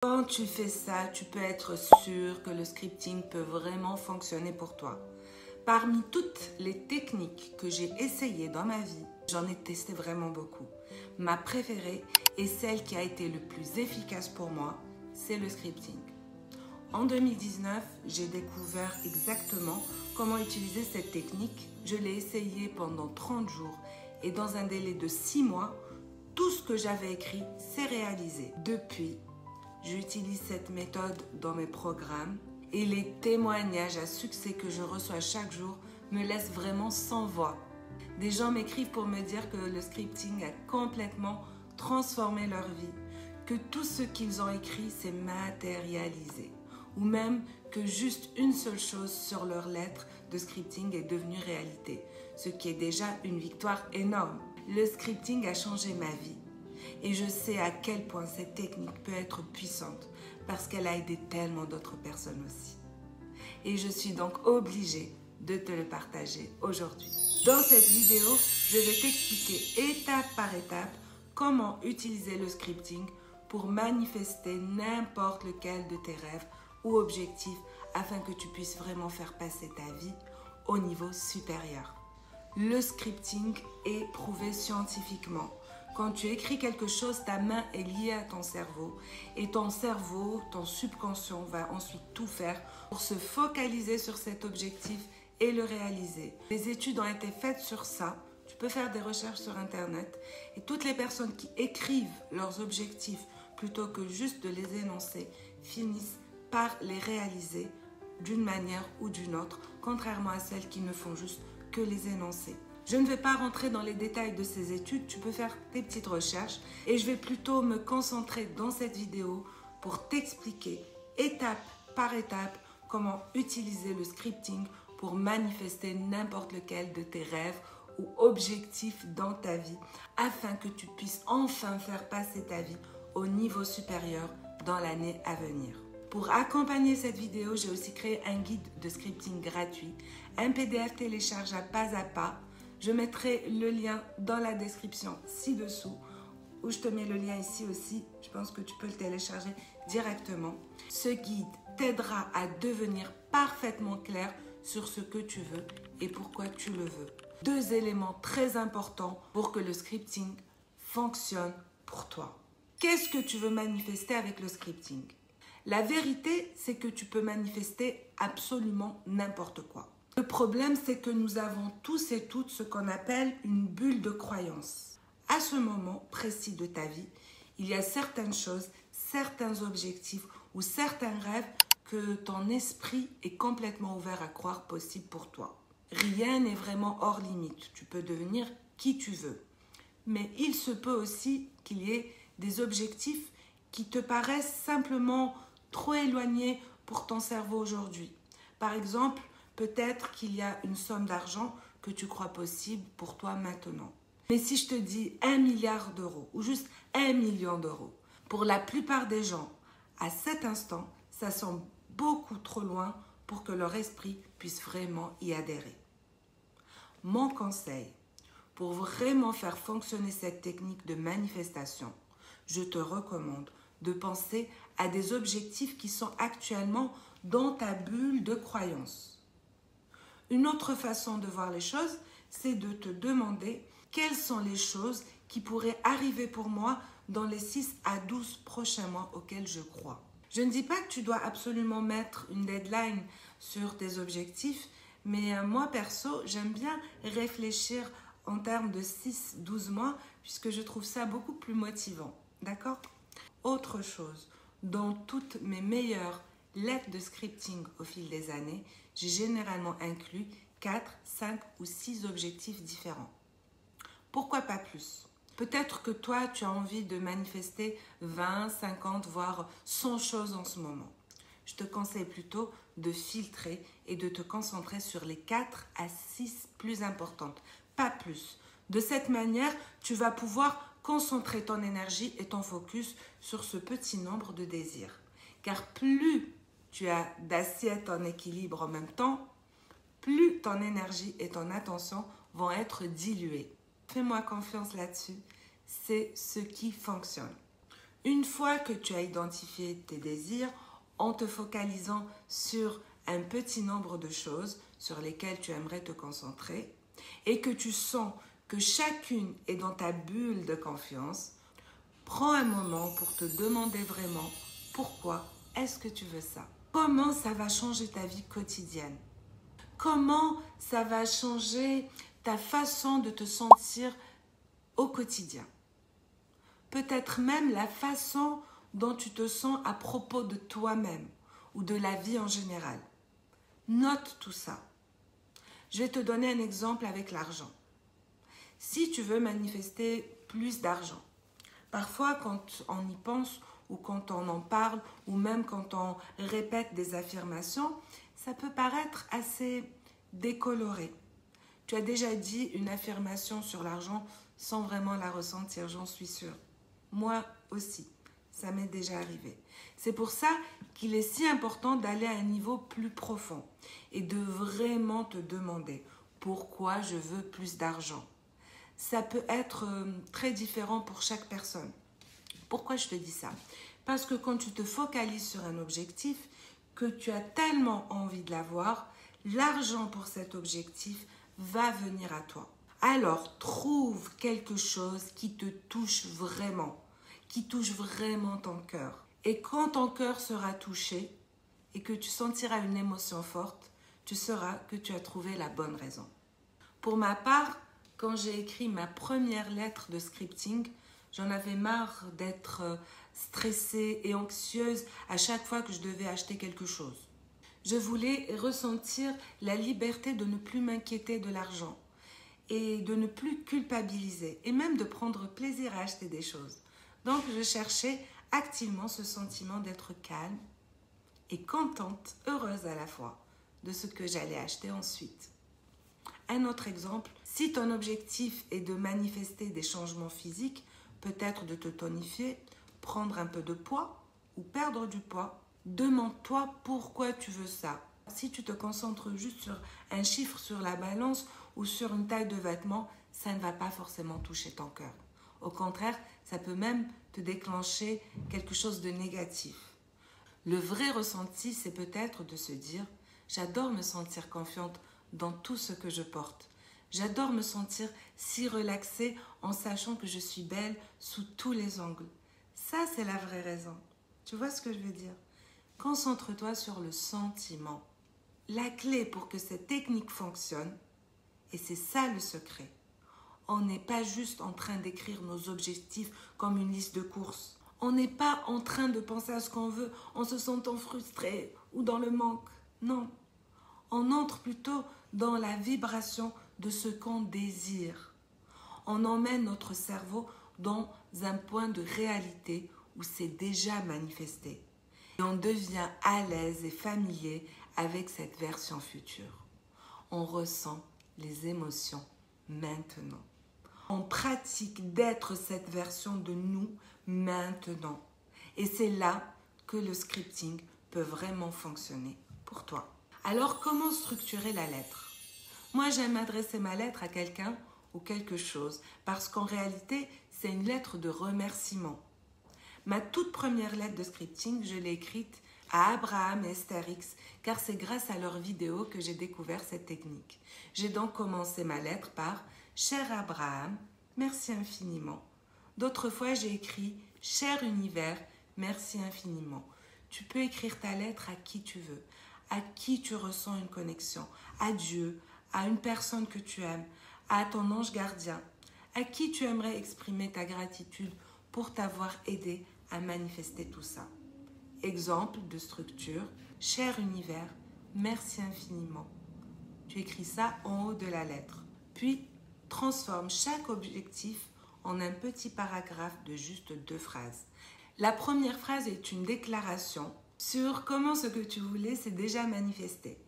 Quand tu fais ça, tu peux être sûr que le scripting peut vraiment fonctionner pour toi. Parmi toutes les techniques que j'ai essayées dans ma vie, j'en ai testé vraiment beaucoup. Ma préférée et celle qui a été le plus efficace pour moi, c'est le scripting. En 2019, j'ai découvert exactement comment utiliser cette technique. Je l'ai essayée pendant 30 jours et dans un délai de 6 mois, tout ce que j'avais écrit s'est réalisé. Depuis, j'utilise cette méthode dans mes programmes et les témoignages à succès que je reçois chaque jour me laissent vraiment sans voix. Des gens m'écrivent pour me dire que le scripting a complètement transformé leur vie, que tout ce qu'ils ont écrit s'est matérialisé, ou même que juste une seule chose sur leur lettre de scripting est devenue réalité, ce qui est déjà une victoire énorme. Le scripting a changé ma vie et je sais à quel point cette technique peut être puissante parce qu'elle a aidé tellement d'autres personnes aussi. Et je suis donc obligée de te le partager aujourd'hui. Dans cette vidéo, je vais t'expliquer étape par étape comment utiliser le scripting pour manifester n'importe lequel de tes rêves ou objectifs afin que tu puisses vraiment faire passer ta vie au niveau supérieur. Le scripting est prouvé scientifiquement. Quand tu écris quelque chose, ta main est liée à ton cerveau et ton cerveau, ton subconscient va ensuite tout faire pour se focaliser sur cet objectif et le réaliser. Les études ont été faites sur ça. Tu peux faire des recherches sur Internet et toutes les personnes qui écrivent leurs objectifs plutôt que juste de les énoncer finissent par les réaliser d'une manière ou d'une autre, contrairement à celles qui ne font juste que les énoncer. Je ne vais pas rentrer dans les détails de ces études, tu peux faire tes petites recherches et je vais plutôt me concentrer dans cette vidéo pour t'expliquer étape par étape comment utiliser le scripting pour manifester n'importe lequel de tes rêves ou objectifs dans ta vie afin que tu puisses enfin faire passer ta vie au niveau supérieur dans l'année à venir. Pour accompagner cette vidéo, j'ai aussi créé un guide de scripting gratuit, un PDF téléchargeable pas à pas. Je mettrai le lien dans la description ci-dessous, ou je te mets le lien ici aussi. Je pense que tu peux le télécharger directement. Ce guide t'aidera à devenir parfaitement clair sur ce que tu veux et pourquoi tu le veux. 2 éléments très importants pour que le scripting fonctionne pour toi. Qu'est-ce que tu veux manifester avec le scripting ? La vérité, c'est que tu peux manifester absolument n'importe quoi. Le problème, c'est que nous avons tous et toutes ce qu'on appelle une bulle de croyance. À ce moment précis de ta vie, il y a certaines choses, certains objectifs ou certains rêves que ton esprit est complètement ouvert à croire possible pour toi. Rien n'est vraiment hors limite. Tu peux devenir qui tu veux. Mais il se peut aussi qu'il y ait des objectifs qui te paraissent simplement trop éloignés pour ton cerveau aujourd'hui. Par exemple, peut-être qu'il y a une somme d'argent que tu crois possible pour toi maintenant. Mais si je te dis 1 milliard d'euros ou juste 1 million d'euros, pour la plupart des gens, à cet instant, ça semble beaucoup trop loin pour que leur esprit puisse vraiment y adhérer. Mon conseil, pour vraiment faire fonctionner cette technique de manifestation, je te recommande de penser à des objectifs qui sont actuellement dans ta bulle de croyance. Une autre façon de voir les choses, c'est de te demander quelles sont les choses qui pourraient arriver pour moi dans les 6 à 12 prochains mois auxquels je crois. Je ne dis pas que tu dois absolument mettre une deadline sur tes objectifs, mais moi perso, j'aime bien réfléchir en termes de 6-12 mois puisque je trouve ça beaucoup plus motivant. D'accord ? Autre chose, dans toutes mes meilleures lettres de scripting au fil des années, j'ai généralement inclus 4, 5 ou 6 objectifs différents. Pourquoi pas plus ? Peut-être que toi, tu as envie de manifester 20, 50, voire 100 choses en ce moment. Je te conseille plutôt de filtrer et de te concentrer sur les 4 à 6 plus importantes, pas plus. De cette manière, tu vas pouvoir concentrer ton énergie et ton focus sur ce petit nombre de désirs. Car plus tu as d'assiettes en équilibre en même temps, plus ton énergie et ton attention vont être diluées. Fais-moi confiance là-dessus, c'est ce qui fonctionne. Une fois que tu as identifié tes désirs, en te focalisant sur un petit nombre de choses sur lesquelles tu aimerais te concentrer et que tu sens que chacune est dans ta bulle de confiance, prends un moment pour te demander vraiment pourquoi est-ce que tu veux ça. Comment ça va changer ta vie quotidienne? Comment ça va changer ta façon de te sentir au quotidien? Peut-être même la façon dont tu te sens à propos de toi-même ou de la vie en général. Note tout ça. Je vais te donner un exemple avec l'argent. Si tu veux manifester plus d'argent, parfois quand on y pense ou quand on en parle ou même quand on répète des affirmations, ça peut paraître assez décoloré. Tu as déjà dit une affirmation sur l'argent sans vraiment la ressentir, j'en suis sûre. Moi aussi, ça m'est déjà arrivé. C'est pour ça qu'il est si important d'aller à un niveau plus profond et de vraiment te demander pourquoi je veux plus d'argent. Ça peut être très différent pour chaque personne. Pourquoi je te dis ça? Parce que quand tu te focalises sur un objectif, que tu as tellement envie de l'avoir, l'argent pour cet objectif va venir à toi. Alors, trouve quelque chose qui te touche vraiment, qui touche vraiment ton cœur. Et quand ton cœur sera touché et que tu sentiras une émotion forte, tu sauras que tu as trouvé la bonne raison. Pour ma part, quand j'ai écrit ma première lettre de scripting, j'en avais marre d'être stressée et anxieuse à chaque fois que je devais acheter quelque chose. Je voulais ressentir la liberté de ne plus m'inquiéter de l'argent et de ne plus culpabiliser et même de prendre plaisir à acheter des choses. Donc, je cherchais activement ce sentiment d'être calme et contente, heureuse à la fois de ce que j'allais acheter ensuite. Un autre exemple, si ton objectif est de manifester des changements physiques, peut-être de te tonifier, prendre un peu de poids ou perdre du poids, demande-toi pourquoi tu veux ça. Si tu te concentres juste sur un chiffre sur la balance ou sur une taille de vêtement, ça ne va pas forcément toucher ton cœur. Au contraire, ça peut même te déclencher quelque chose de négatif. Le vrai ressenti, c'est peut-être de se dire « J'adore me sentir confiante dans tout ce que je porte. J'adore me sentir si relaxée en sachant que je suis belle sous tous les angles. » Ça, c'est la vraie raison. Tu vois ce que je veux dire? Concentre-toi sur le sentiment. La clé pour que cette technique fonctionne, et c'est ça le secret, on n'est pas juste en train d'écrire nos objectifs comme une liste de courses. On n'est pas en train de penser à ce qu'on veut en se sentant frustré ou dans le manque. Non. On entre plutôt dans la vibration de ce qu'on désire. On emmène notre cerveau dans un point de réalité où c'est déjà manifesté. Et on devient à l'aise et familier avec cette version future. On ressent les émotions maintenant. On pratique d'être cette version de nous maintenant. Et c'est là que le scripting peut vraiment fonctionner pour toi. Alors, comment structurer la lettre? Moi, j'aime adresser ma lettre à quelqu'un ou quelque chose parce qu'en réalité, c'est une lettre de remerciement. Ma toute première lettre de scripting, je l'ai écrite à Abraham et Esther X car c'est grâce à leurs vidéos que j'ai découvert cette technique. J'ai donc commencé ma lettre par « Cher Abraham, merci infiniment ». D'autres fois, j'ai écrit « Cher univers, merci infiniment ». Tu peux écrire ta lettre à qui tu veux, à qui tu ressens une connexion, à Dieu, à une personne que tu aimes, à ton ange gardien, à qui tu aimerais exprimer ta gratitude pour t'avoir aidé à manifester tout ça. Exemple de structure, cher univers, merci infiniment. Tu écris ça en haut de la lettre. Puis, transforme chaque objectif en un petit paragraphe de juste 2 phrases. La première phrase est une déclaration sur comment ce que tu voulais s'est déjà manifesté.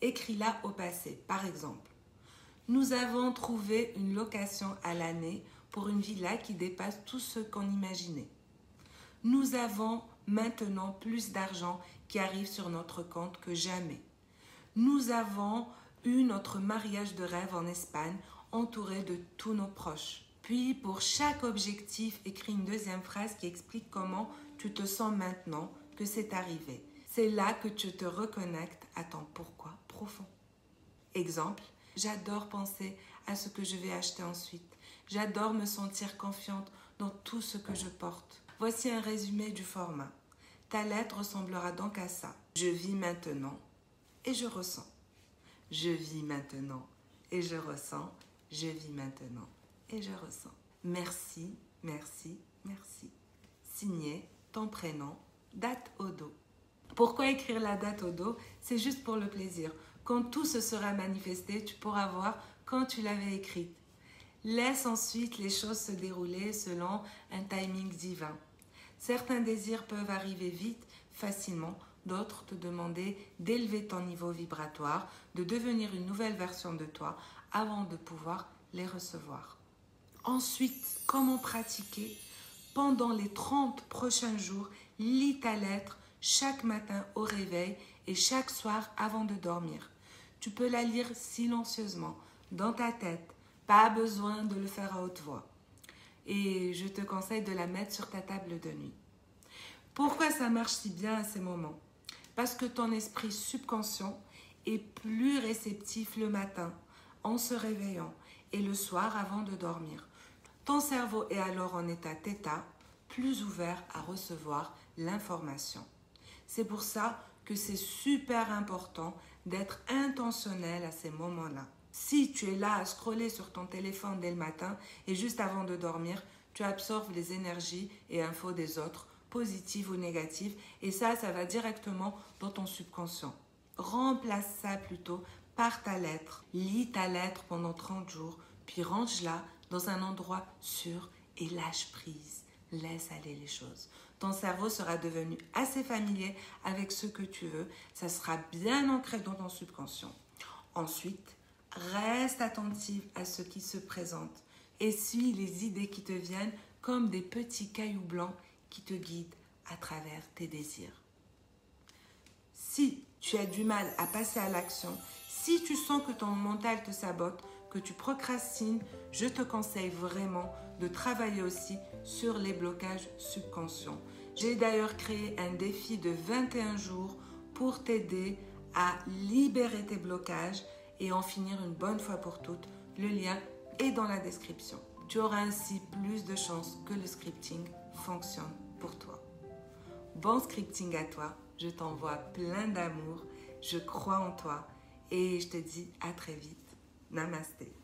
Écris-la au passé. Par exemple, nous avons trouvé une location à l'année pour une villa qui dépasse tout ce qu'on imaginait. Nous avons maintenant plus d'argent qui arrive sur notre compte que jamais. Nous avons eu notre mariage de rêve en Espagne entouré de tous nos proches. Puis, pour chaque objectif, écris une deuxième phrase qui explique comment tu te sens maintenant que c'est arrivé. C'est là que tu te reconnectes à ton pourquoi profond. Exemple, j'adore penser à ce que je vais acheter ensuite. J'adore me sentir confiante dans tout ce que je porte. Voici un résumé du format. Ta lettre ressemblera donc à ça. Je vis maintenant et je ressens. Je vis maintenant et je ressens. Je vis maintenant et je ressens. Merci, merci, merci. Signé ton prénom, date au dos. Pourquoi écrire la date au dos? C'est juste pour le plaisir. Quand tout se sera manifesté, tu pourras voir quand tu l'avais écrite. Laisse ensuite les choses se dérouler selon un timing divin. Certains désirs peuvent arriver vite, facilement, d'autres te demander d'élever ton niveau vibratoire, de devenir une nouvelle version de toi avant de pouvoir les recevoir. Ensuite, comment pratiquer? Pendant les 30 prochains jours, lis ta lettre chaque matin au réveil et chaque soir avant de dormir. Tu peux la lire silencieusement, dans ta tête. Pas besoin de le faire à haute voix. Et je te conseille de la mettre sur ta table de nuit. Pourquoi ça marche si bien à ces moments? Parce que ton esprit subconscient est plus réceptif le matin, en se réveillant, et le soir avant de dormir. Ton cerveau est alors en état θ, plus ouvert à recevoir l'information. C'est pour ça que c'est super important d'être intentionnel à ces moments-là. Si tu es là à scroller sur ton téléphone dès le matin et juste avant de dormir, tu absorbes les énergies et infos des autres, positives ou négatives, et ça va directement dans ton subconscient. Remplace ça plutôt par ta lettre. Lis ta lettre pendant 30 jours, puis range-la dans un endroit sûr et lâche prise. Laisse aller les choses. Ton cerveau sera devenu assez familier avec ce que tu veux. Ça sera bien ancré dans ton subconscient. Ensuite, reste attentive à ce qui se présente et suis les idées qui te viennent comme des petits cailloux blancs qui te guident à travers tes désirs. Si tu as du mal à passer à l'action, si tu sens que ton mental te sabote, que tu procrastines, je te conseille vraiment de travailler aussi sur les blocages subconscients. J'ai d'ailleurs créé un défi de 21 jours pour t'aider à libérer tes blocages et en finir une bonne fois pour toutes. Le lien est dans la description. Tu auras ainsi plus de chances que le scripting fonctionne pour toi. Bon scripting à toi, je t'envoie plein d'amour, je crois en toi et je te dis à très vite. Namasté.